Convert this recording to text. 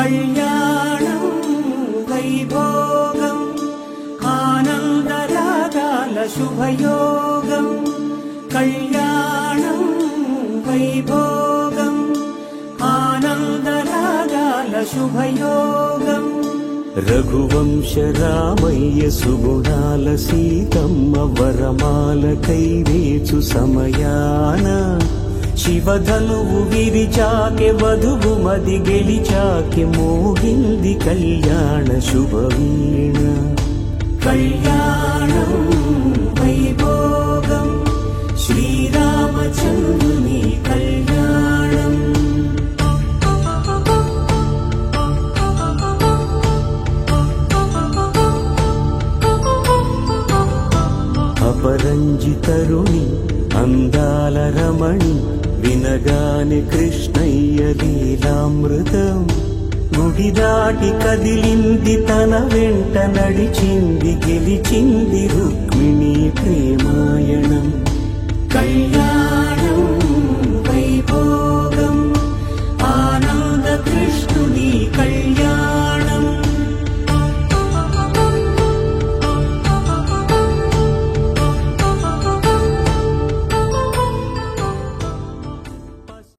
కళ్యాణం వైభోగం ఆనందరాగాల శుభయోగం. కళ్యాణం వైభోగం ఆనందరాగాల శుభయోగం. రఘువంశ రామయ్య సుగుణాల సీతమ్మ వరమాల కైవేచు సమయాన శివధనువు విరిచాకె వధువు మది గెలిచాకె మోగింది కళ్యాణ శుభవీణ. కళ్యాణం వైభోగం శ్రీరామచంద్రుని కళ్యాణం. అపరంజితరుణి అందాల రమణి వినగానే కృష్ణయ్య లీలామృతం. గుడి దాటి కదిలింది తన వెంట నడిచింది గెలిచింది రుక్మిణీ ప్రేమాయణం. కళ్యాణ